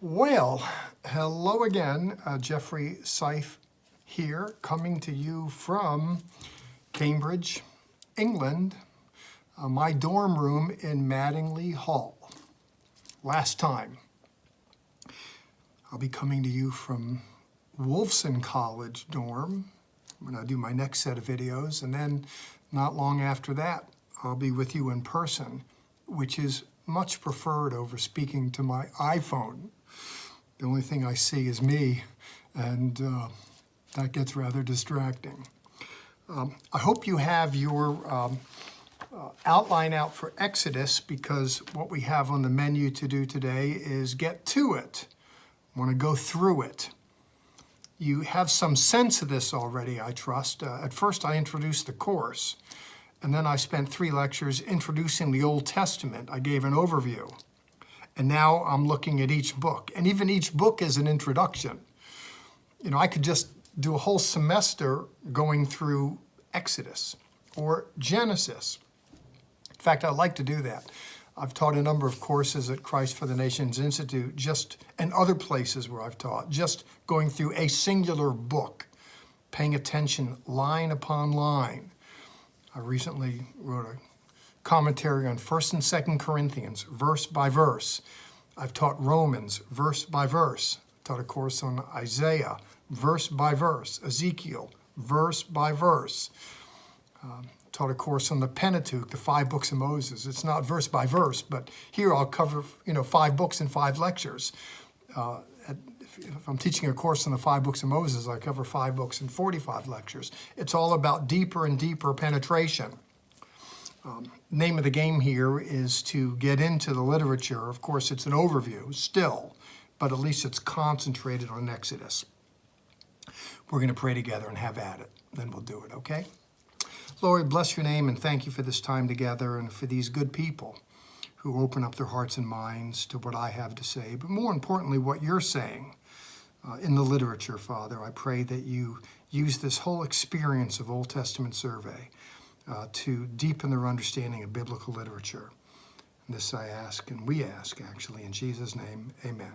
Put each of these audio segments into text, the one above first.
Well, hello again. Jeffrey Seif here, coming to you from Cambridge, England, my dorm room in Mattingly Hall. Last time. I'll be coming to you from Wolfson College dorm when I do my next set of videos, and then not long after that, I'll be with you in person, which is much preferred over speaking to my iPhone. The only thing I see is me, and that gets rather distracting. I hope you have your outline out for Exodus, because what we have on the menu to do today is get to it. I want to go through it. You have some sense of this already, I trust. At first, I introduced the course, and then I spent 3 lectures introducing the Old Testament. I gave an overview. And now I'm looking at each book, and even each book is an introduction. You know, I could just do a whole semester going through Exodus or Genesis. In fact, I'd like to do that. I've taught a number of courses at Christ for the Nations Institute, and other places where I've taught, just going through a singular book, paying attention line upon line. I recently wrote a commentary on 1st and 2nd Corinthians, verse by verse. I've taught Romans, verse by verse. Taught a course on Isaiah, verse by verse. Ezekiel, verse by verse. Taught a course on the Pentateuch, the 5 books of Moses. It's not verse by verse, but here I'll cover 5 books in 5 lectures. If I'm teaching a course on the 5 books of Moses, I cover 5 books in 45 lectures. It's all about deeper and deeper penetration. Name of the game here is to get into the literature. Of course, it's an overview still, but at least it's concentrated on Exodus. We're going to pray together and have at it. Then we'll do it, okay? Lord, bless your name and thank you for this time together and for these good people who open up their hearts and minds to what I have to say, but more importantly, what you're saying in the literature, Father. I pray that you use this whole experience of Old Testament survey to deepen their understanding of biblical literature. And this I ask, and we ask, actually, in Jesus' name, amen.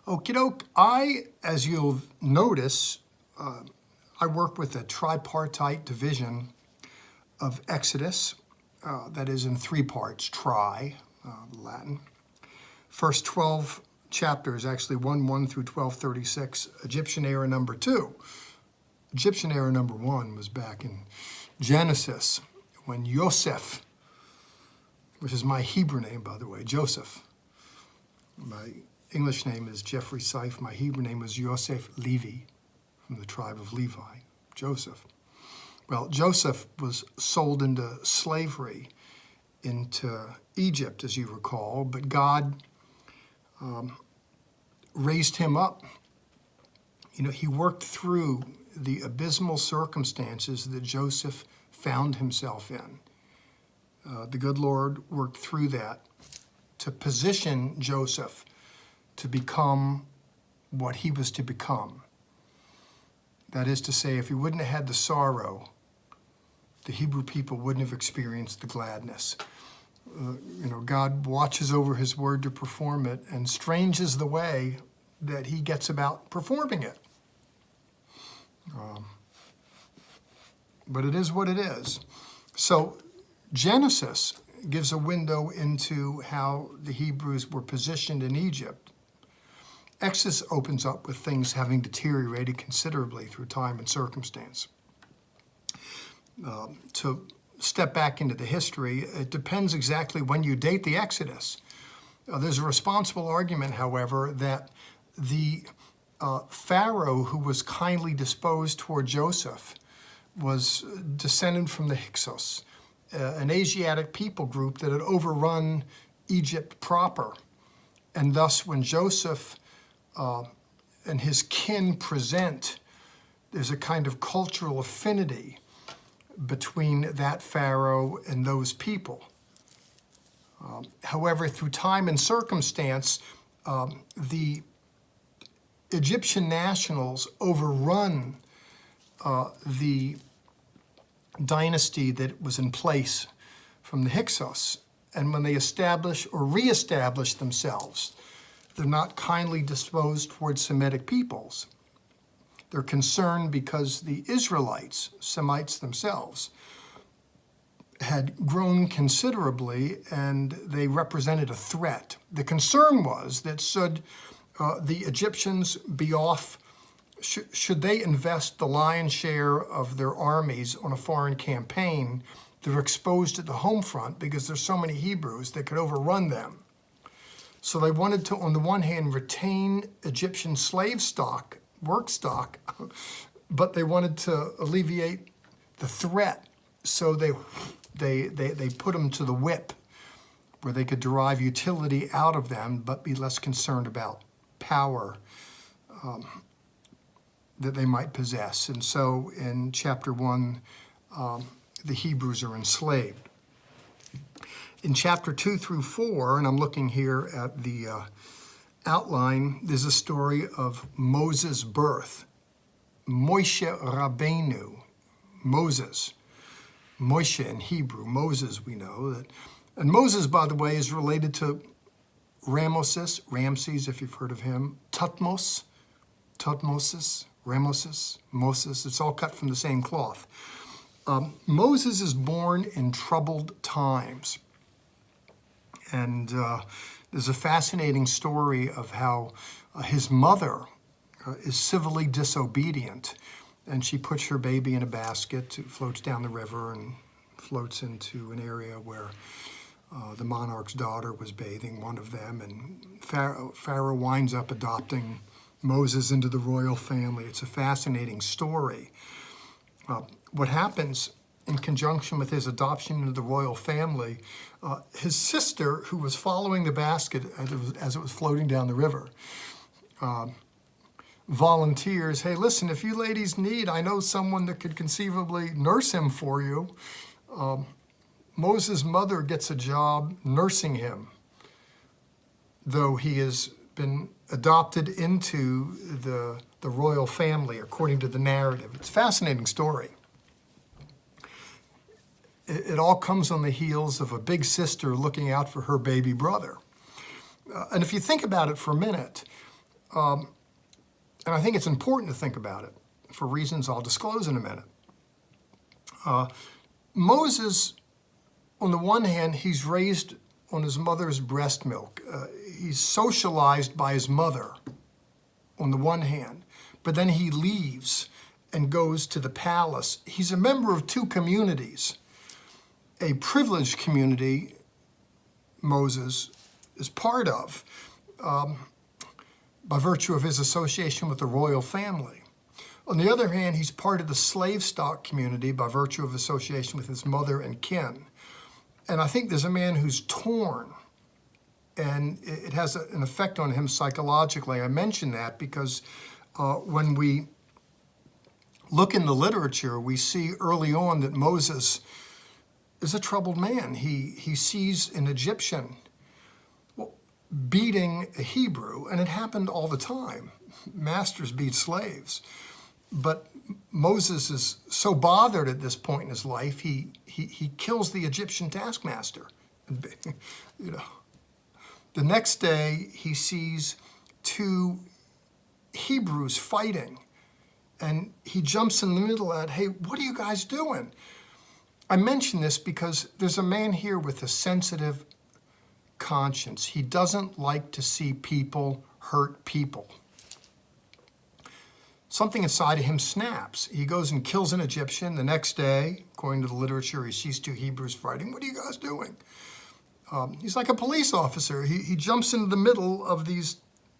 Okie doke. As you'll notice, I work with a tripartite division of Exodus, that is in 3 parts, Latin. First 12 chapters, actually 1 through 12:36, Egyptian era number 2. Egyptian era number 1 was back in Genesis when Yosef, which is my Hebrew name, by the way, Joseph. My English name is Jeffrey Seif. My Hebrew name was Yosef Levi, from the tribe of Levi, Joseph. Well, Joseph was sold into slavery into Egypt, as you recall, but God raised him up. You know, he worked through the abysmal circumstances that Joseph found himself in. The good Lord worked through that to position Joseph to become what he was to become. That is to say, if he wouldn't have had the sorrow, the Hebrew people wouldn't have experienced the gladness. God watches over his word to perform it, and strange is the way that he gets about performing it. But it is what it is. So Genesis gives a window into how the Hebrews were positioned in Egypt. Exodus opens up with things having deteriorated considerably through time and circumstance. To step back into the history, it depends exactly when you date the Exodus. There's a responsible argument, however, that the Pharaoh who was kindly disposed toward Joseph was descended from the Hyksos, an Asiatic people group that had overrun Egypt proper. And thus, when Joseph and his kin present, there's a kind of cultural affinity between that Pharaoh and those people. However, through time and circumstance, the Egyptian nationals overrun the dynasty that was in place from the Hyksos, and when they establish or reestablish themselves, they're not kindly disposed towards Semitic peoples. They're concerned because the Israelites, Semites themselves, had grown considerably and they represented a threat. The concern was that should the Egyptians be off, should they invest the lion's share of their armies on a foreign campaign, they're exposed at the home front because there's so many Hebrews that could overrun them. So they wanted to, on the one hand, retain Egyptian slave stock, work stock, but they wanted to alleviate the threat. So they put them to the whip, where they could derive utility out of them, but be less concerned about power that they might possess. And so in chapter 1, the Hebrews are enslaved. In chapter 2 through 4, and I'm looking here at the outline, there's a story of Moses' birth. Moshe Rabbeinu, Moses. Moshe in Hebrew, Moses, we know that. And Moses, by the way, is related to Ramses, if you've heard of him, Tutmos, Ramses, Moses. It's all cut from the same cloth. Moses is born in troubled times. And there's a fascinating story of how his mother is civilly disobedient. And she puts her baby in a basket, floats down the river and floats into an area where the monarch's daughter was bathing, one of them. And Pharaoh winds up adopting Moses into the royal family. It's a fascinating story. What happens in conjunction with his adoption into the royal family, his sister, who was following the basket as it was floating down the river, volunteers, hey, listen, if you ladies need, I know someone that could conceivably nurse him for you. Moses' mother gets a job nursing him, though he has been adopted into the royal family, according to the narrative. It's a fascinating story. It all comes on the heels of a big sister looking out for her baby brother. And if you think about it for a minute, and I think it's important to think about it for reasons I'll disclose in a minute. Moses, on the one hand, he's raised on his mother's breast milk. He's socialized by his mother on the one hand, but then he leaves and goes to the palace. He's a member of two communities. A privileged community Moses is part of by virtue of his association with the royal family. On the other hand, he's part of the slave stock community by virtue of association with his mother and kin. And I think there's a man who's torn, and it has an effect on him psychologically. I mention that because when we look in the literature, we see early on that Moses is a troubled man. He sees an Egyptian beating a Hebrew, and it happened all the time. Masters beat slaves. But Moses is so bothered at this point in his life, he kills the Egyptian taskmaster. You know, the next day he sees two Hebrews fighting, and he jumps in the middle of it. Hey, what are you guys doing? I mention this because there's a man here with a sensitive conscience. He doesn't like to see people hurt people. Something inside of him snaps. He goes and kills an Egyptian. The next day, according to the literature, he sees two Hebrews fighting. What are you guys doing? He's like a police officer. He jumps into the middle of these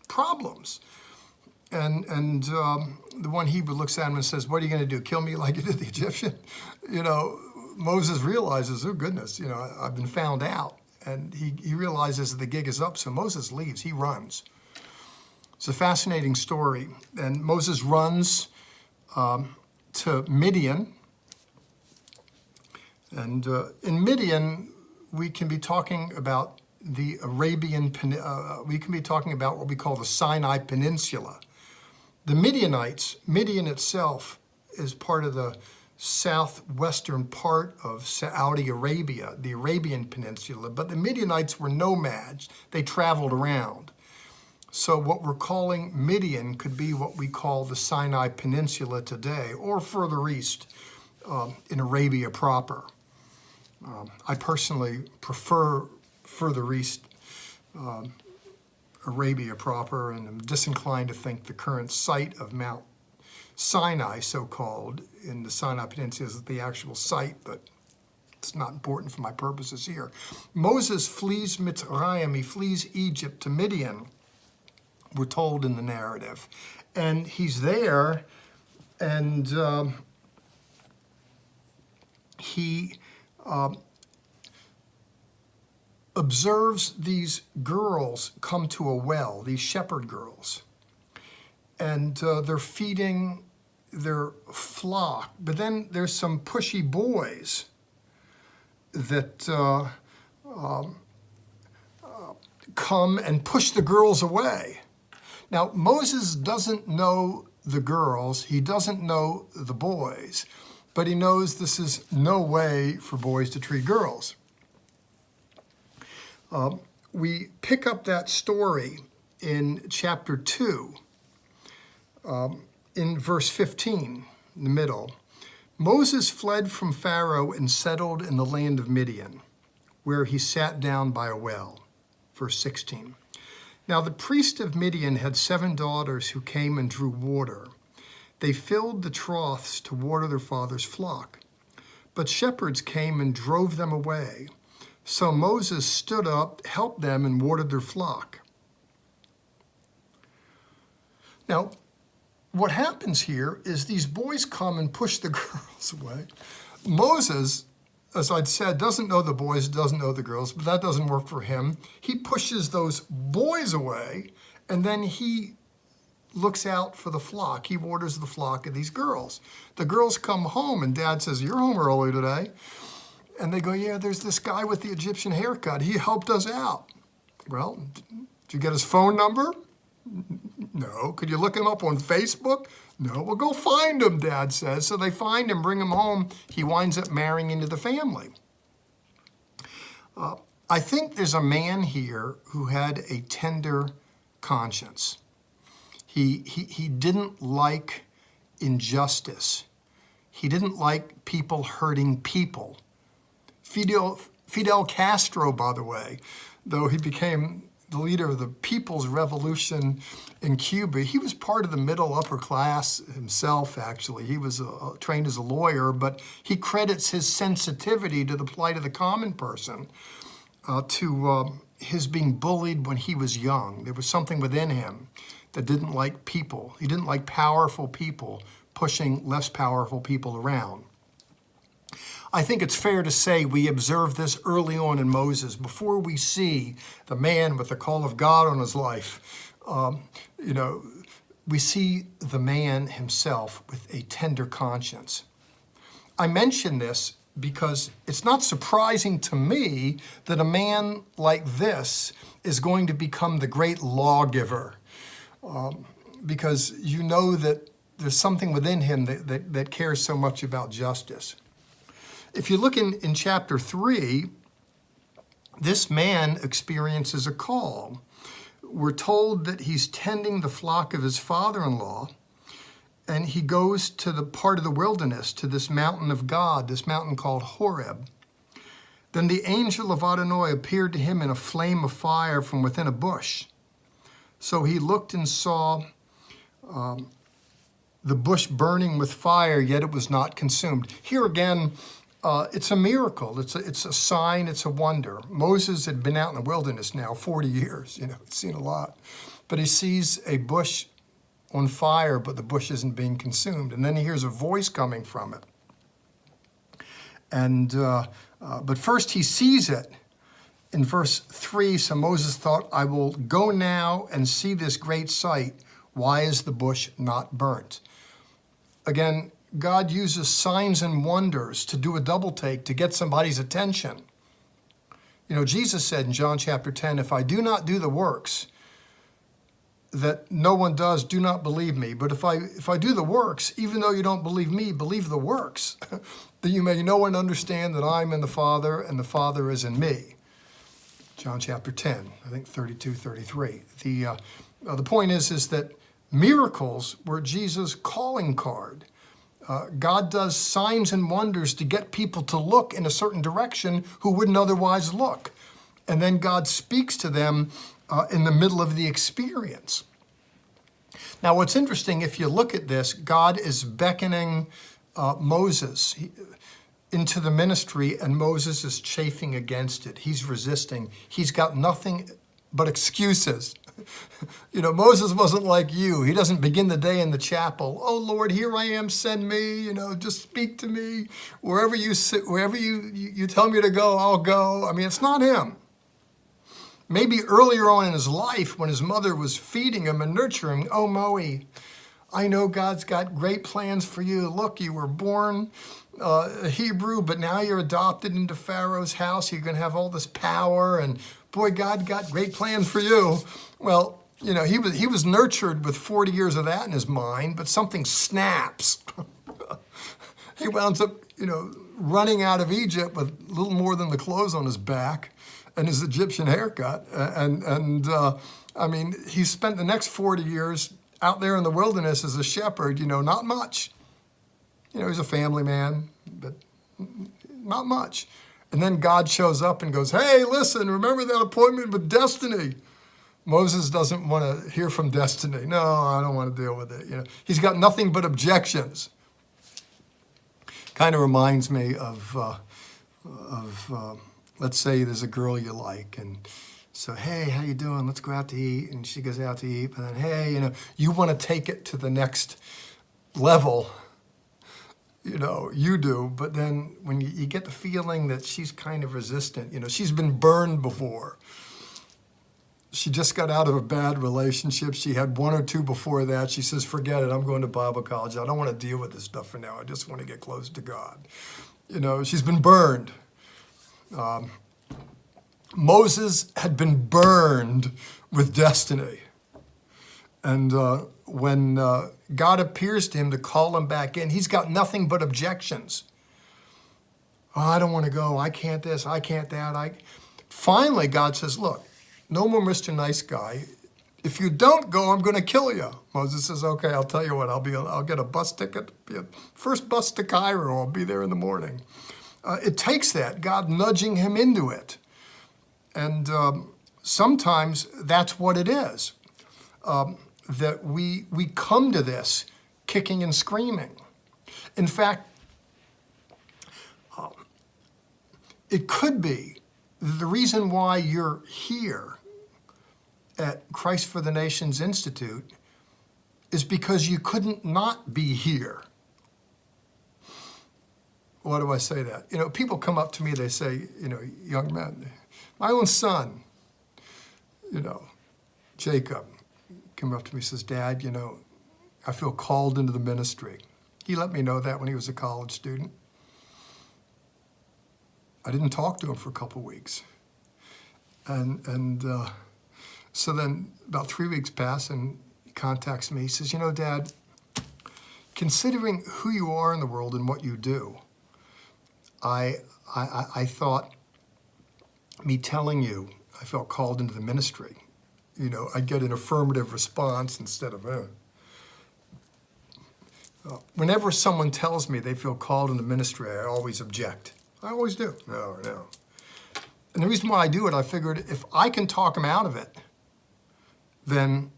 problems. And the one Hebrew looks at him and says, what are you going to do, kill me like you did the Egyptian? You know, Moses realizes, oh goodness, you know, I've been found out. And he realizes that the gig is up, so Moses leaves. He runs. It's a fascinating story. And Moses runs to Midian. And in Midian, we can be talking about the Arabian, we can be talking about what we call the Sinai Peninsula. The Midianites, Midian itself is part of the southwestern part of Saudi Arabia, the Arabian Peninsula, but the Midianites were nomads. They traveled around. So what we're calling Midian could be what we call the Sinai Peninsula today, or further east in Arabia proper. I personally prefer further east Arabia proper, and I'm disinclined to think the current site of Mount Sinai, so-called, in the Sinai Peninsula is the actual site, but it's not important for my purposes here. Moses flees Mitzrayim, he flees Egypt to Midian, we're told in the narrative. And he's there, and he observes these girls come to a well, these shepherd girls. And they're feeding their flock. But then there's some pushy boys that come and push the girls away. Now, Moses doesn't know the girls, he doesn't know the boys, but he knows this is no way for boys to treat girls. We pick up that story in chapter 2, in verse 15, in the middle. Moses fled from Pharaoh and settled in the land of Midian, where he sat down by a well. Verse 16. Now the priest of Midian had 7 daughters who came and drew water. They filled the troughs to water their father's flock. But shepherds came and drove them away. So Moses stood up, helped them, and watered their flock. Now, what happens here is these boys come and push the girls away. Moses, as I'd said, doesn't know the boys, doesn't know the girls, but that doesn't work for him. He pushes those boys away, and then he looks out for the flock. He waters the flock of these girls. The girls come home, and Dad says, "You're home early today." And they go, "Yeah, there's this guy with the Egyptian haircut. He helped us out." "Well, did you get his phone number?" "No." "Could you look him up on Facebook?" "No." "Well, go find him," Dad says. So they find him, bring him home. He winds up marrying into the family. I think there's a man here who had a tender conscience. He didn't like injustice. He didn't like people hurting people. Fidel Castro, by the way, though he became the leader of the People's Revolution in Cuba, he was part of the middle upper class himself, actually. He was trained as a lawyer, but he credits his sensitivity to the plight of the common person to his being bullied when he was young. There was something within him that didn't like people. He didn't like powerful people pushing less powerful people around. I think it's fair to say we observe this early on in Moses, before we see the man with the call of God on his life. We see the man himself with a tender conscience. I mention this because it's not surprising to me that a man like this is going to become the great lawgiver, because you know that there's something within him that cares so much about justice. If you look in chapter 3, this man experiences a call. We're told that he's tending the flock of his father-in-law, and he goes to the part of the wilderness, to this mountain of God, this mountain called Horeb. Then the angel of Adonai appeared to him in a flame of fire from within a bush. So he looked and saw the bush burning with fire, yet it was not consumed. Here again, it's a miracle. It's a sign. It's a wonder. Moses had been out in the wilderness now 40 years. He'd seen a lot. But he sees a bush on fire, but the bush isn't being consumed. And then he hears a voice coming from it. And but first he sees it. In verse 3, so Moses thought, "I will go now and see this great sight. Why is the bush not burnt?" Again, God uses signs and wonders to do a double take to get somebody's attention. Jesus said in John chapter 10, "If I do not do the works that no one does, do not believe me. But if I do the works, even though you don't believe me, believe the works, that you may know and understand that I'm in the Father and the Father is in me. John chapter 10, I think 32, 33. The point is that miracles were Jesus' calling card. God does signs and wonders to get people to look in a certain direction who wouldn't otherwise look. And then God speaks to them in the middle of the experience. Now, what's interesting, if you look at this, God is beckoning Moses into the ministry, and Moses is chafing against it. He's resisting. He's got nothing but excuses. Moses wasn't like you. He doesn't begin the day in the chapel. Oh, Lord, here I am, send me, just speak to me. Wherever you sit, wherever you tell me to go, I'll go. I mean, it's not him. Maybe earlier on in his life, when his mother was feeding him and nurturing him, oh, Moe, I know God's got great plans for you. Look, you were born Hebrew, but now you're adopted into Pharaoh's house. You're going to have all this power, and boy, God got great plans for you. Well, he was nurtured with 40 years of that in his mind, but something snaps. He wound up, running out of Egypt with a little more than the clothes on his back and his Egyptian haircut. I mean, he spent the next 40 years out there in the wilderness as a shepherd, not much. He's a family man, but not much. And then God shows up and goes, hey, listen, remember that appointment with destiny? Moses doesn't want to hear from destiny. No, I don't want to deal with it. He's got nothing but objections. Kind of reminds me of let's say there's a girl you like, and so, hey, how you doing? Let's go out to eat. And she goes out to eat, and then, hey, you want to take it to the next level. You do, but then when you get the feeling that she's kind of resistant, she's been burned before. She just got out of a bad relationship. She had one or two before that. She says, forget it, I'm going to Bible college. I don't want to deal with this stuff for now. I just want to get close to God. She's been burned. Moses had been burned with destiny. And when God appears to him to call him back in, he's got nothing but objections. Oh, I don't want to go. I can't this. I can't that. Finally, God says, look, no more Mr. Nice Guy. If you don't go, I'm going to kill you. Moses says, okay, I'll tell you what. I'll get a bus ticket. First bus to Cairo. I'll be there in the morning. It takes that, God nudging him into it. And sometimes that's what it is. That we come to this kicking and screaming. In fact, it could be the reason why you're here at Christ for the Nations Institute is because you couldn't not be here. Why do I say that? People come up to me, they say, young men, my own son, Jacob, came up to me and says, Dad, I feel called into the ministry. He let me know that when he was a college student. I didn't talk to him for a couple weeks. And so then about 3 weeks pass and he contacts me. He says, Dad, considering who you are in the world and what you do, I thought me telling you I felt called into the ministry. I'd get an affirmative response instead of whenever someone tells me they feel called in the ministry, I always object. I always do. No. And the reason why I do it, I figured if I can talk them out of it, then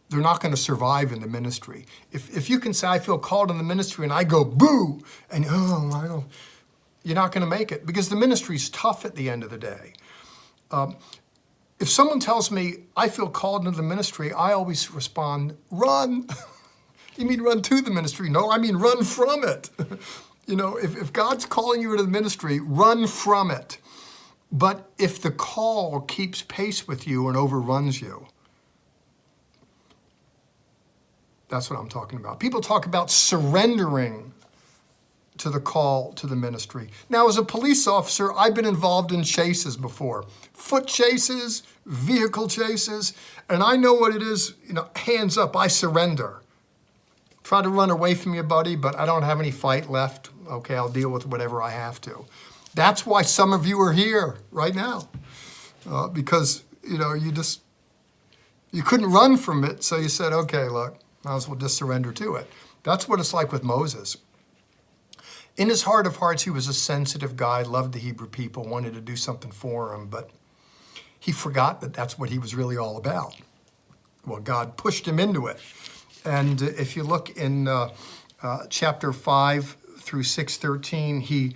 they're not going to survive in the ministry. If you can say, I feel called in the ministry, and I go, boo, and I don't, you're not going to make it, because the ministry's tough at the end of the day. If someone tells me, I feel called into the ministry, I always respond, run. You mean run to the ministry? No, I mean run from it. If God's calling you into the ministry, run from it. But if the call keeps pace with you and overruns you, that's what I'm talking about. People talk about surrendering to the call to the ministry. Now, as a police officer, I've been involved in chases before. Foot chases, vehicle chases, and I know what it is, hands up, I surrender. Try to run away from you, buddy, but I don't have any fight left. Okay, I'll deal with whatever I have to. That's why some of you are here right now, because, you couldn't run from it, so you said, okay, look, might as well just surrender to it. That's what it's like with Moses. In his heart of hearts, he was a sensitive guy, loved the Hebrew people, wanted to do something for them, but he forgot that that's what he was really all about. Well, God pushed him into it. And if you look in chapter 5 through 6:13, he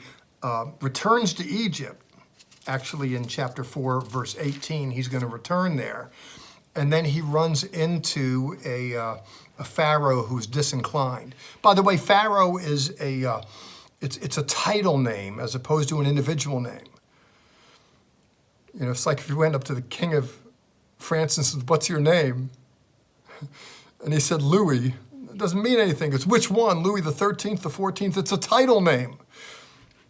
returns to Egypt. Actually, in chapter 4, verse 18, he's going to return there. And then he runs into a Pharaoh who's disinclined. By the way, Pharaoh is it's a title name as opposed to an individual name. It's like if you went up to the king of France and said, "What's your name?" And he said, "Louis." It doesn't mean anything. It's which one? Louis the 13th, the 14th? It's a title name.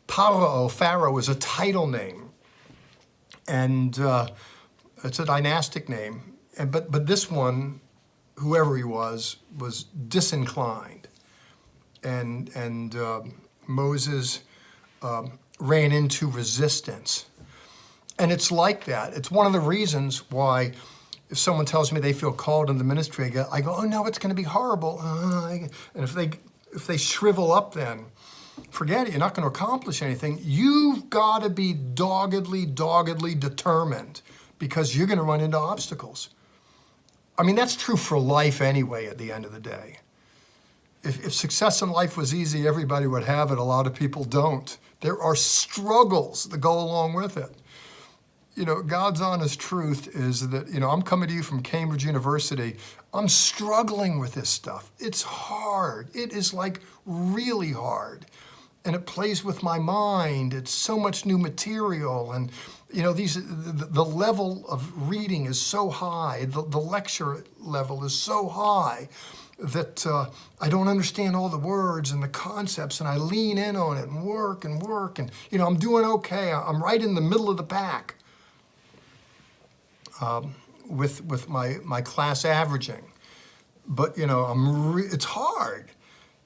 Pharaoh is a title name. And it's a dynastic name. But this one, whoever he was disinclined. And Moses ran into resistance. And it's like that. It's one of the reasons why if someone tells me they feel called in the ministry, I go, oh no, it's going to be horrible. And if they shrivel up then, forget it. You're not going to accomplish anything. You've got to be doggedly determined because you're going to run into obstacles. I mean, that's true for life anyway at the end of the day. If success in life was easy, everybody would have it. A lot of people don't. There are struggles that go along with it. God's honest truth is that, I'm coming to you from Cambridge University. I'm struggling with this stuff. It's hard. It is like really hard. And it plays with my mind. It's so much new material. And, the level of reading is so high. The lecture level is so high that I don't understand all the words and the concepts, and I lean in on it and work. And, I'm doing okay. I'm right in the middle of the pack. With my class averaging, but it's hard,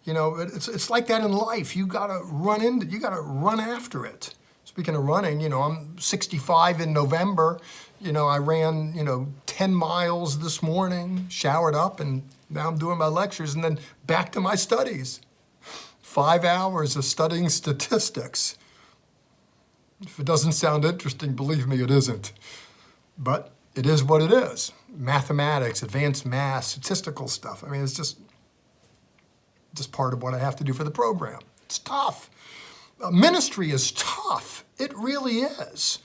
it's like that in life. You gotta run after it. Speaking of running, I'm 65 in November. I ran 10 miles this morning, showered up, and now I'm doing my lectures, and then back to my studies. 5 hours of studying statistics. If it doesn't sound interesting, believe me, it isn't. But it is what it is. Mathematics, advanced math, statistical stuff. I mean, it's just part of what I have to do for the program. It's tough. Ministry is tough. It really is.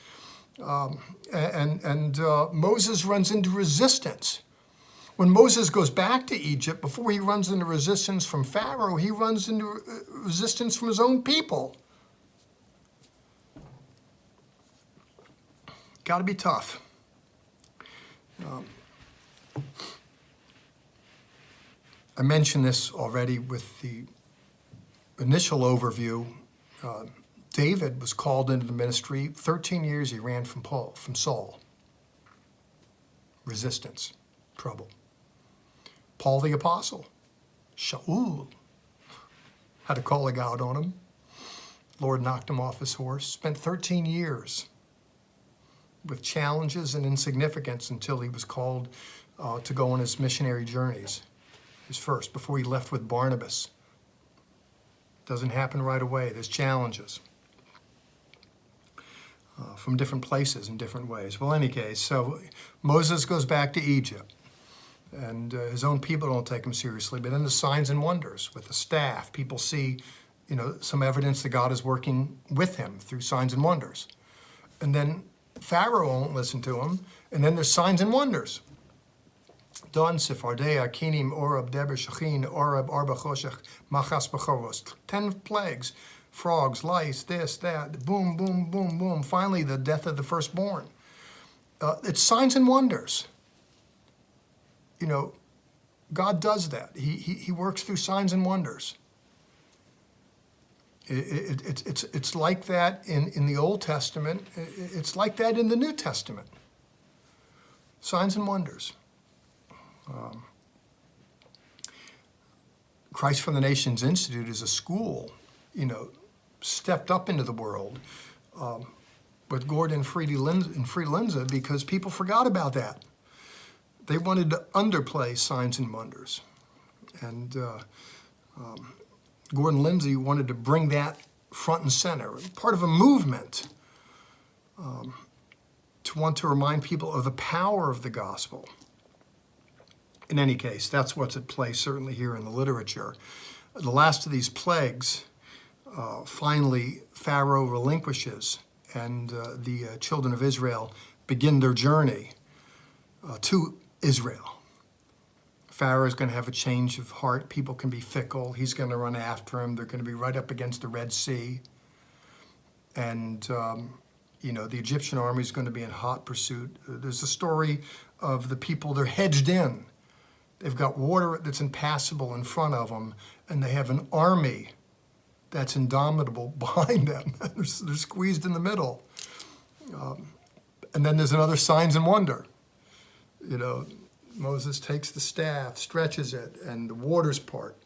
Moses runs into resistance. When Moses goes back to Egypt, before he runs into resistance from Pharaoh, he runs into resistance from his own people. Got to be tough. I mentioned this already with the initial overview. David was called into the ministry. 13 years he ran from Saul. Resistance, trouble. Paul the Apostle, Shaul, had a calling out on him. Lord knocked him off his horse. Spent 13 years with challenges and insignificance until he was called to go on his missionary journeys, his first, before he left with Barnabas. Doesn't happen right away. There's challenges from different places in different ways. Well, in any case, so Moses goes back to Egypt, and his own people don't take him seriously, but then the signs and wonders with the staff. People see, some evidence that God is working with him through signs and wonders. And then Pharaoh won't listen to him, and then there's signs and wonders. Don Sifardea, Kinim, Orab, Deber, Shachin, Orab, Arba, Choshech, Machas, Bechoros. 10 plagues, frogs, lice, this, that, boom, boom, boom, boom. Finally, the death of the firstborn. It's signs and wonders. God does that. He works through signs and wonders. It's like that in the Old Testament. It's like that in the New Testament. signs and wonders. Christ for the Nations Institute is a school, stepped up into the world with Gordon and Free Lindsay because people forgot about that. They wanted to underplay signs and wonders. And Gordon Lindsay wanted to bring that front and center, part of a movement to want to remind people of the power of the gospel. In any case, that's what's at play certainly here in the literature. The last of these plagues, finally Pharaoh relinquishes and the children of Israel begin their journey to Israel. Pharaoh is going to have a change of heart. People can be fickle. He's going to run after him. They're going to be right up against the Red Sea. And, the Egyptian army is going to be in hot pursuit. There's a story of the people, they're hedged in. They've got water that's impassable in front of them, and they have an army that's indomitable behind them. They're squeezed in the middle. And then there's another signs and wonder. Moses takes the staff, stretches it, and the waters part.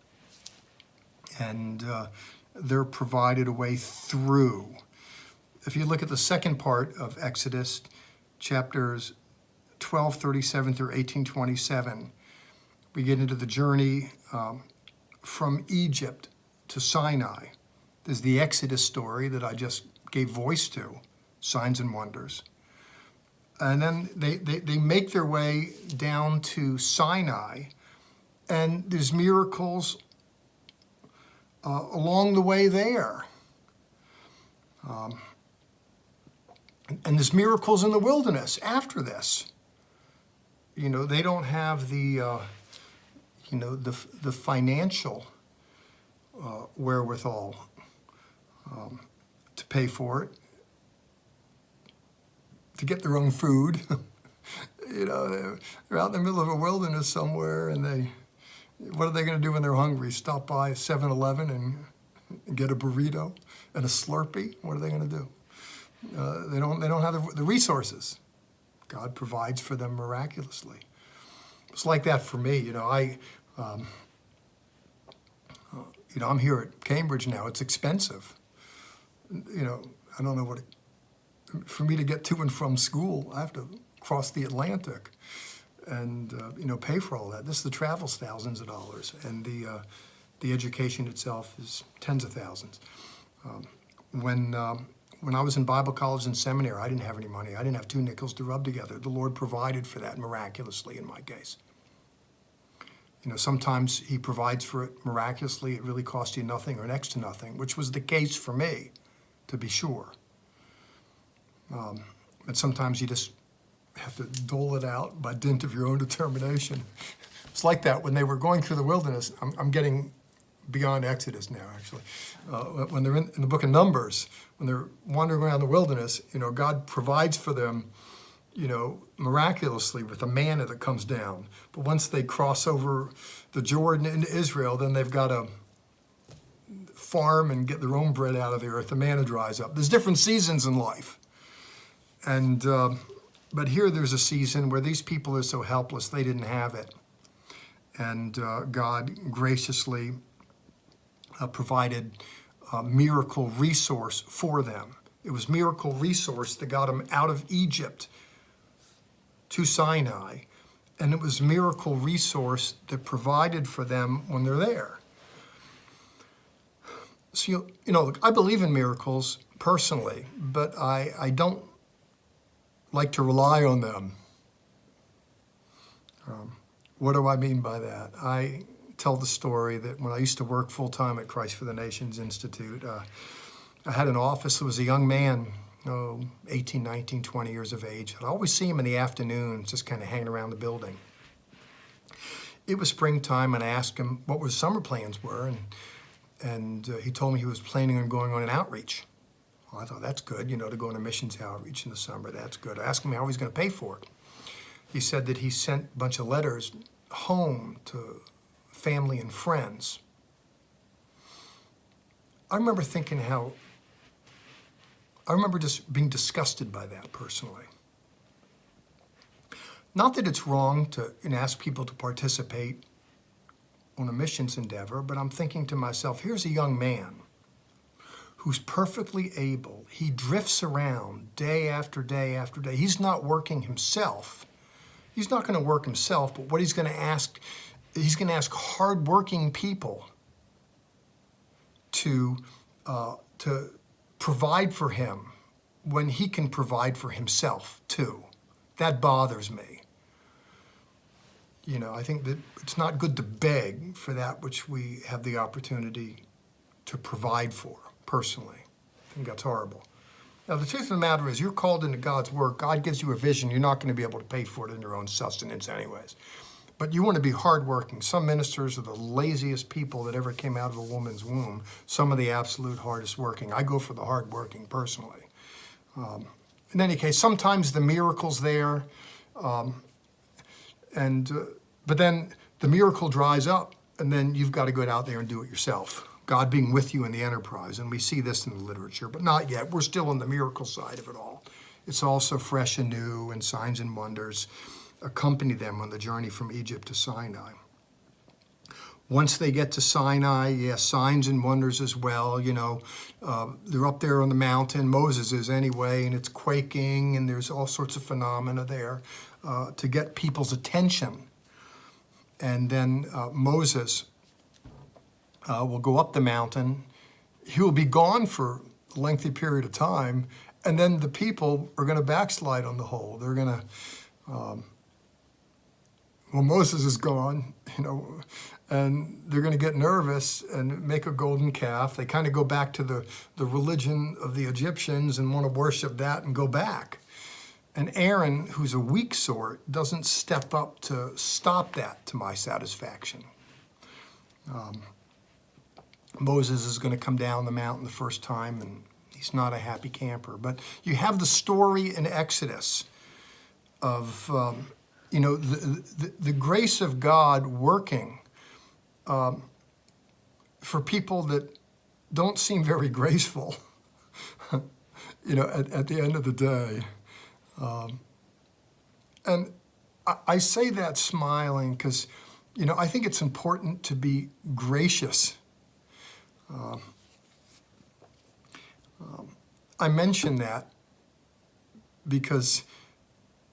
And they're provided a way through. If you look at the second part of Exodus, chapters 12:37 through 18:27, we get into the journey from Egypt to Sinai. There's the Exodus story that I just gave voice to, signs and wonders. And then they make their way down to Sinai, and there's miracles along the way there. And there's miracles in the wilderness after this. They don't have the financial wherewithal to pay for it, to get their own food. They're out in the middle of a wilderness somewhere, and what are they going to do when they're hungry? Stop by 7-Eleven and get a burrito and a Slurpee? What are they going to do? They don't have the resources. God provides for them miraculously. It's like that for me. I'm here at Cambridge now. It's expensive. I don't know for me to get to and from school, I have to cross the Atlantic and, pay for all that. The travel's thousands of dollars, and the education itself is tens of thousands. When I was in Bible college and seminary, I didn't have any money. I didn't have 2 nickels to rub together. The Lord provided for that miraculously in my case. Sometimes he provides for it miraculously. It really costs you nothing or next to nothing, which was the case for me, to be sure. But sometimes you just have to dole it out by dint of your own determination. It's like that when they were going through the wilderness. I'm getting beyond Exodus now, actually. When they're in the book of Numbers, when they're wandering around the wilderness, God provides for them, miraculously with the manna that comes down. But once they cross over the Jordan into Israel, then they've got to farm and get their own bread out of the earth. The manna dries up. There's different seasons in life. And but here there's a season where these people are so helpless they didn't have it. And God graciously provided a miracle resource for them. It was miracle resource that got them out of Egypt to Sinai, and it was miracle resource that provided for them when they're there. So, I believe in miracles personally, but I don't like to rely on them. What do I mean by that? I tell the story that when I used to work full-time at Christ for the Nations Institute, I had an office. There was a young man, 18, 19, 20 years of age. I'd always see him in the afternoons, just kind of hanging around the building. It was springtime, and I asked him what his summer plans were, and he told me he was planning on going on an outreach. Well, I thought, that's good, to go on a missions outreach in the summer. That's good. I asked him how he's going to pay for it. He said that he sent a bunch of letters home to family and friends. I remember thinking I remember just being disgusted by that personally. Not that it's wrong to ask people to participate on a missions endeavor, but I'm thinking to myself, here's a young man who's perfectly able. He drifts around day after day after day. He's not working himself. He's not going to work himself, but what he's going to ask hardworking people to provide for him when he can provide for himself too. That bothers me. You know, I think that it's not good to beg for that which we have the opportunity to provide for, personally. I think that's horrible. Now, the truth of the matter is, you're called into God's work. God gives you a vision. You're not going to be able to pay for it in your own sustenance anyways. But you want to be hardworking. Some ministers are the laziest people that ever came out of a woman's womb. Some of the absolute hardest working. I go for the hardworking personally. In any case, sometimes the miracle's there, but then the miracle dries up, and then you've got to go out there and do it yourself. God being with you in the enterprise, and we see this in the literature, but not yet. We're still on the miracle side of it all. It's also fresh and new, and signs and wonders accompany them on the journey from Egypt to Sinai. Once they get to Sinai, yes, signs and wonders as well. You know, they're up there on the mountain. Moses is anyway, and it's quaking, and there's all sorts of phenomena there to get people's attention. And then Moses will go up the mountain. He will be gone for a lengthy period of time, and then the people are going to backslide on the whole. They're going to, well, Moses is gone, you know, and they're going to get nervous and make a golden calf. They kind of go back to the religion of the Egyptians and want to worship that and go back. And Aaron, who's a weak sort, doesn't step up to stop that to my satisfaction. Moses is going to come down the mountain the first time, and he's not a happy camper. But you have the story in Exodus of, you know, the grace of God working for people that don't seem very graceful, you know, at the end of the day. And I say that smiling because, you know, I think it's important to be gracious. I mention that because,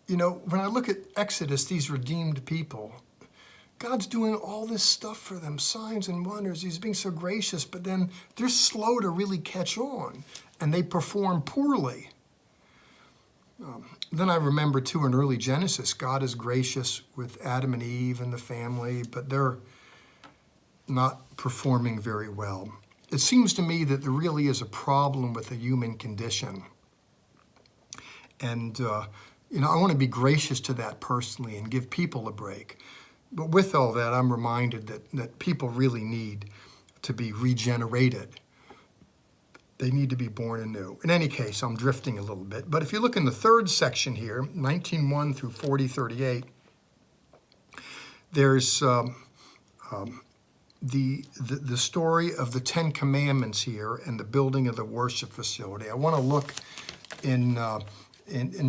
you know, when I look at Exodus, these redeemed people, God's doing all this stuff for them, signs and wonders. He's being so gracious, but then they're slow to really catch on, and they perform poorly. Then I remember, too, in early Genesis, God is gracious with Adam and Eve and the family, but they're not performing very well. It seems to me that there really is a problem with the human condition. And, you know, I want to be gracious to that personally and give people a break. But with all that, I'm reminded that people really need to be regenerated. They need to be born anew. In any case, I'm drifting a little bit. But if you look in the third section here, 19:1 through 40:38, there's the story of the Ten Commandments here and the building of the worship facility. I want to look in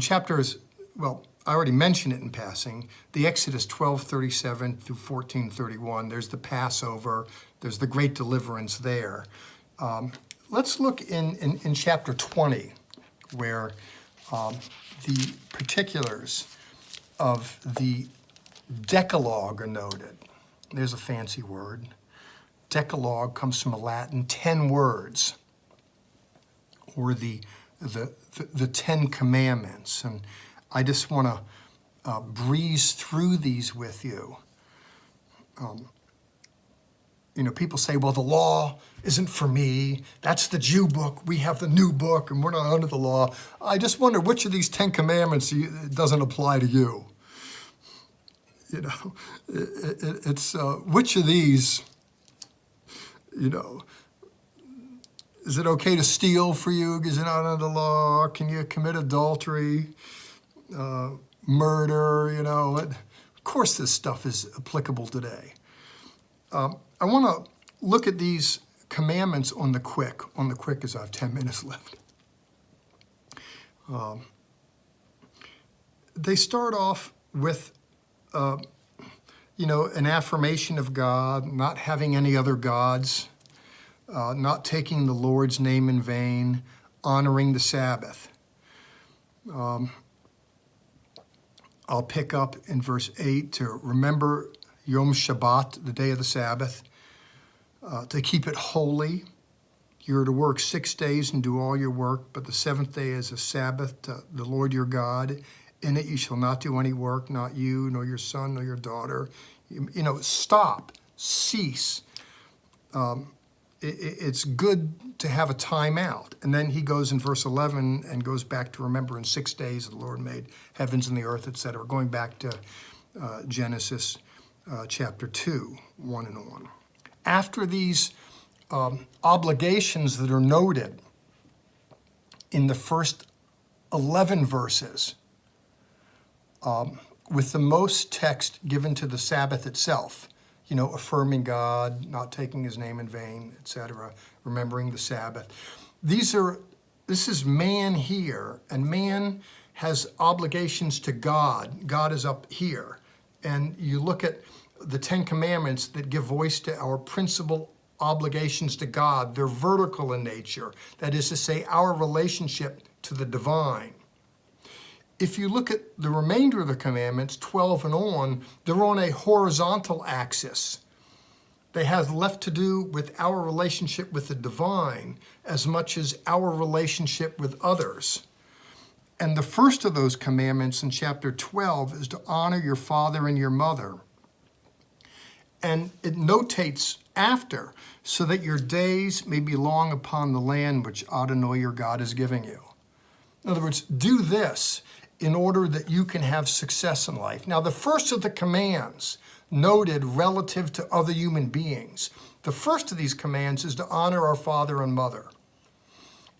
chapters, well, I already mentioned it in passing, the Exodus 12:37 through 14:31. There's the Passover. There's the great deliverance there. Let's look in chapter 20, where the particulars of the Decalogue are noted. There's a fancy word. Decalogue comes from a Latin 10 words, or the 10 Commandments. And I just want to breeze through these with you. You know, people say, well, the law isn't for me. That's the Jew book. We have the new book, and we're not under the law. I just wonder which of these 10 Commandments doesn't apply to you. You know, it's which of these, you know, is it okay to steal for you because you're not under the law? Can you commit adultery, murder, you know? Of course this stuff is applicable today. I want to look at these commandments on the quick as I have 10 minutes left. They start off with, an affirmation of God, not having any other gods, not taking the Lord's name in vain, honoring the Sabbath. I'll pick up in verse 8 to remember Yom Shabbat, the day of the Sabbath, to keep it holy. You're to work 6 days and do all your work, but the seventh day is a Sabbath to the Lord your God. In it you shall not do any work, not you, nor your son, nor your daughter. Stop, cease. It's good to have a time out. And then he goes in verse 11 and goes back to remember in 6 days the Lord made heavens and the earth, etc. Going back to Genesis chapter 2, 1 and on. After these obligations that are noted in the first 11 verses, with the most text given to the Sabbath itself, affirming God, not taking his name in vain, etc., remembering the Sabbath. This is man here, and man has obligations to God. God is up here. And you look at the Ten Commandments that give voice to our principal obligations to God. They're vertical in nature. That is to say, our relationship to the divine. If you look at the remainder of the commandments, 12 and on, they're on a horizontal axis. They have left to do with our relationship with the divine as much as our relationship with others. And the first of those commandments in chapter 12 is to honor your father and your mother. And it notates after, so that your days may be long upon the land which Adonai your God is giving you. In other words, do this in order that you can have success in life. Now, the first of the commands noted relative to other human beings, the first of these commands is to honor our father and mother.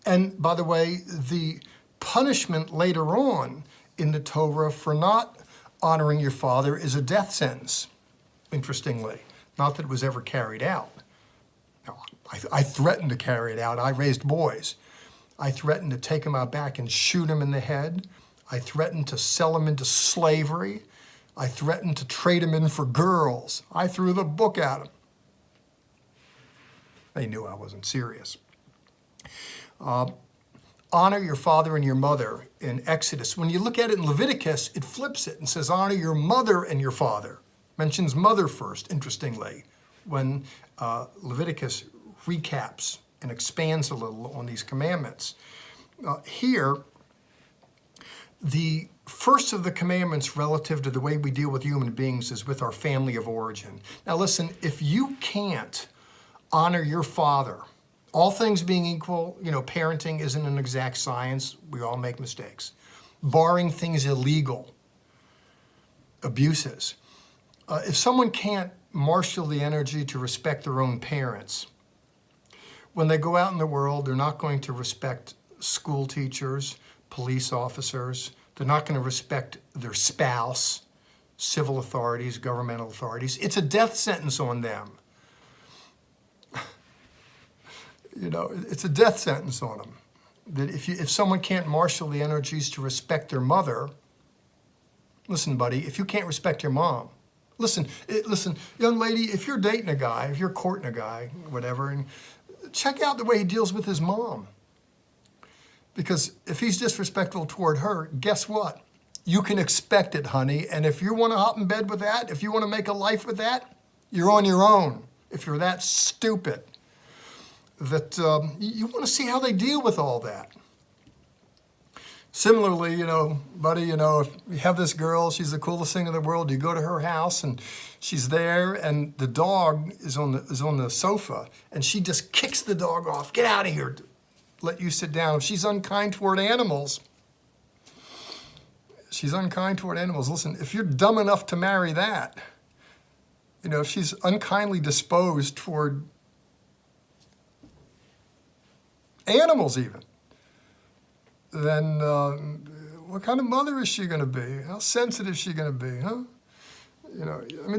And by the way, the punishment later on in the Torah for not honoring your father is a death sentence, interestingly. Not that it was ever carried out. No, I threatened to carry it out. I raised boys. I threatened to take them out back and shoot them in the head. I threatened to sell them into slavery. I threatened to trade them in for girls. I threw the book at them. They knew I wasn't serious. Honor your father and your mother in Exodus. When you look at it in Leviticus, it flips it and says, honor your mother and your father. Mentions mother first, interestingly, when Leviticus recaps and expands a little on these commandments. Here, the first of the commandments relative to the way we deal with human beings is with our family of origin. Now listen, if you can't honor your father, all things being equal, parenting isn't an exact science. We all make mistakes. Barring things illegal, abuses. If someone can't marshal the energy to respect their own parents, when they go out in the world, they're not going to respect school teachers, police officers. They're not going to respect their spouse, civil authorities, governmental authorities. It's a death sentence on them. It's a death sentence on them. That if someone can't marshal the energies to respect their mother, listen, buddy, if you can't respect your mom, listen, young lady, if you're dating a guy, if you're courting a guy, whatever, and check out the way he deals with his mom. Because if he's disrespectful toward her, guess what? You can expect it, honey. And if you want to hop in bed with that, if you want to make a life with that, you're on your own. If you're that stupid, that you want to see how they deal with all that. Similarly, buddy, if you have this girl, she's the coolest thing in the world. You go to her house and she's there, and the dog is on the sofa, and she just kicks the dog off. Get out of here. Let you sit down. If she's unkind toward animals, Listen, if you're dumb enough to marry that, if she's unkindly disposed toward animals even, then what kind of mother is she going to be? How sensitive is she going to be, huh?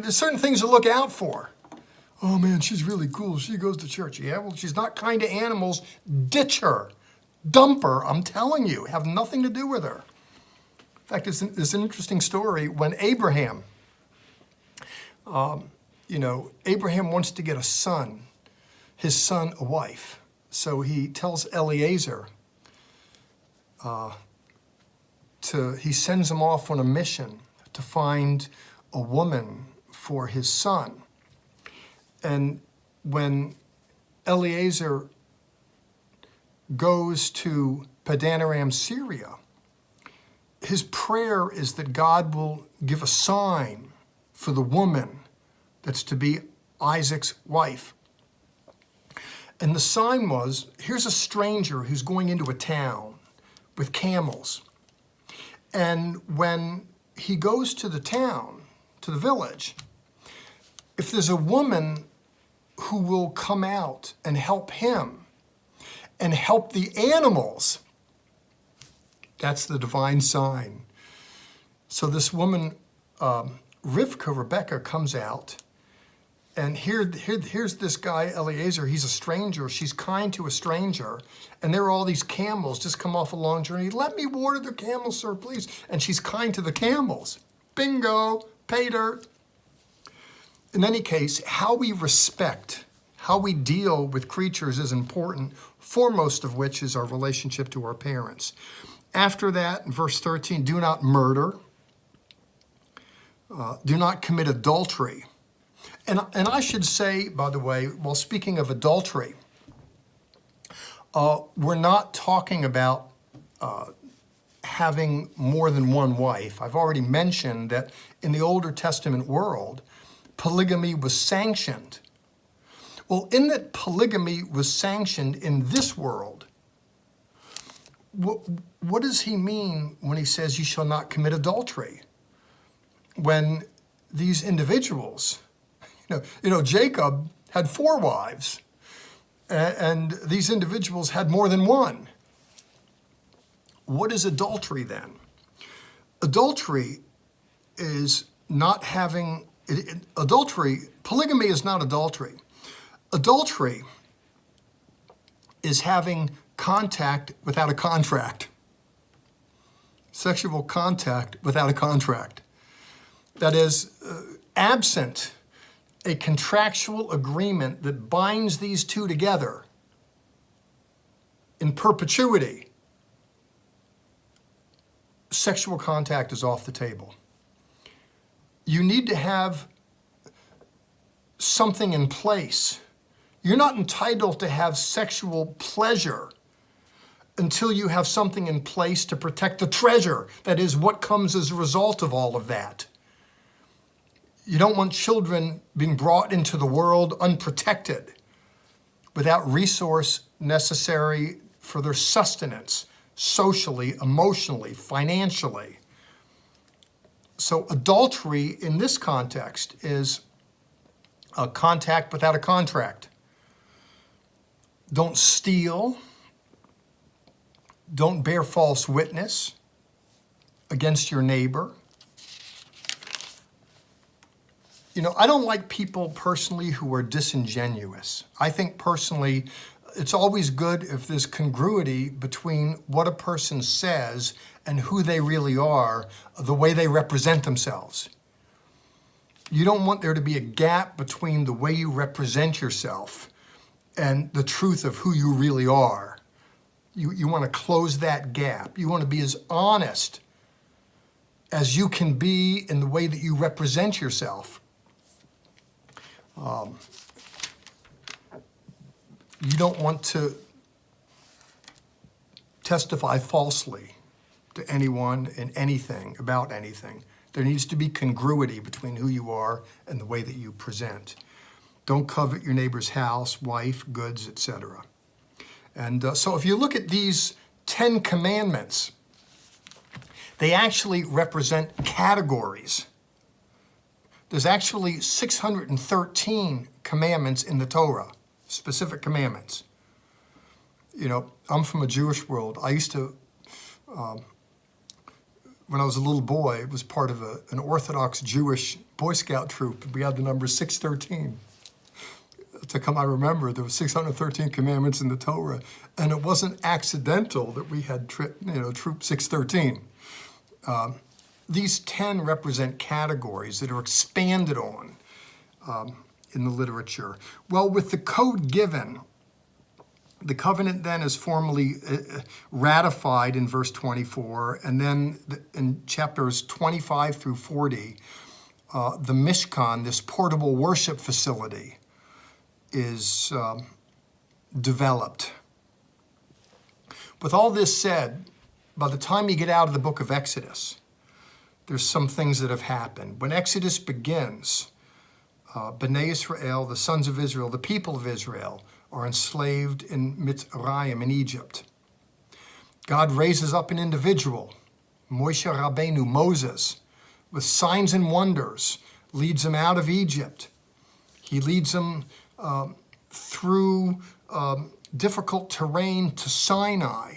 There's certain things to look out for. Oh man, she's really cool. She goes to church. Yeah, well, she's not kind to animals. Ditch her. Dump her, I'm telling you. Have nothing to do with her. In fact, there's an interesting story when Abraham, Abraham wants to get his son a wife. So he tells Eliezer, he sends him off on a mission to find a woman for his son. And when Eliezer goes to Padan Aram, Syria, his prayer is that God will give a sign for the woman that's to be Isaac's wife. And the sign was, here's a stranger who's going into a town with camels. And when he goes to the town, to the village, if there's a woman who will come out and help him and help the animals, that's the divine sign. So this woman, Rebecca, comes out, and here's this guy, Eliezer. He's a stranger. She's kind to a stranger. And there are all these camels just come off a long journey. Let me water the camels, sir, please. And she's kind to the camels. Bingo, pay dirt. In any case, how we respect, how we deal with creatures is important, foremost of which is our relationship to our parents. After that, in verse 13, do not murder. Do not commit adultery. And I should say, by the way, while speaking of adultery, we're not talking about having more than one wife. I've already mentioned that in the Older Testament world, polygamy was sanctioned. Well, in that polygamy was sanctioned in this world, what does he mean when he says you shall not commit adultery? When these individuals, Jacob had 4 wives, and these individuals had more than one. What is adultery then? Adultery is not having, polygamy is not adultery. Adultery is having contact without a contract. Sexual contact without a contract. That is, absent a contractual agreement that binds these two together in perpetuity, sexual contact is off the table. You need to have something in place. You're not entitled to have sexual pleasure until you have something in place to protect the treasure. That is, what comes as a result of all of that. You don't want children being brought into the world unprotected, without resource necessary for their sustenance, socially, emotionally, financially. So adultery in this context is a contact without a contract. Don't steal. Don't bear false witness against your neighbor. I don't like people personally who are disingenuous. I think personally, it's always good if there's congruity between what a person says and who they really are, the way they represent themselves. You don't want there to be a gap between the way you represent yourself and the truth of who you really are. You want to close that gap. You want to be as honest as you can be in the way that you represent yourself. You don't want to testify falsely to anyone in anything, about anything. There needs to be congruity between who you are and the way that you present. Don't covet your neighbor's house, wife, goods, etc. And so if you look at these 10 commandments, they actually represent categories. There's actually 613 commandments in the Torah, specific commandments. I'm from a Jewish world. I used to, when I was a little boy, was part of an Orthodox Jewish Boy Scout troop. We had the number 613. I remember there were 613 commandments in the Torah, and it wasn't accidental that we had troop 613. These 10 represent categories that are expanded on in the literature. Well, with the code given, the covenant then is formally ratified in verse 24, and then in chapters 25 through 40, the Mishkan, this portable worship facility, is developed. With all this said, by the time you get out of the book of Exodus, there's some things that have happened. When Exodus begins, Bnei Israel, the sons of Israel, the people of Israel, are enslaved in Mitzrayim, in Egypt. God raises up an individual, Moshe Rabbeinu, Moses, with signs and wonders, leads them out of Egypt. He leads them through difficult terrain to Sinai.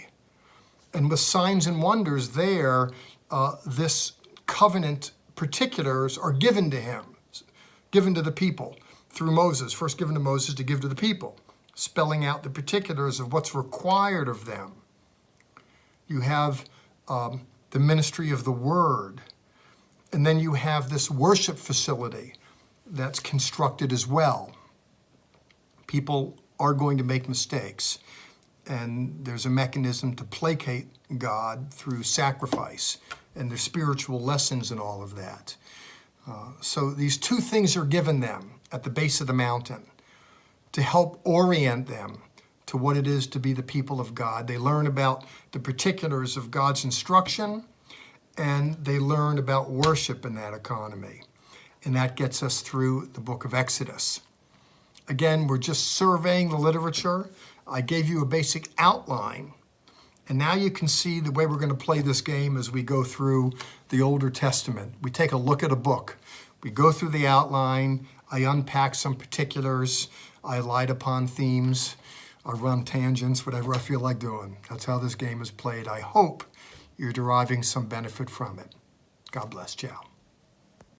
And with signs and wonders there, this covenant particulars are given to him, given to the people through Moses, first given to Moses to give to the people, spelling out the particulars of what's required of them. You have the ministry of the word, and then you have this worship facility that's constructed as well. People are going to make mistakes, and there's a mechanism to placate God through sacrifice, and there's spiritual lessons in all of that. So these two things are given them at the base of the mountain to help orient them to what it is to be the people of God. They learn about the particulars of God's instruction, and they learn about worship in that economy. And that gets us through the book of Exodus. Again, we're just surveying the literature. I gave you a basic outline, and now you can see the way we're going to play this game as we go through the Older Testament. We take a look at a book. We go through the outline. I unpack some particulars. I light upon themes. I run tangents, whatever I feel like doing. That's how this game is played. I hope you're deriving some benefit from it. God bless. Ciao.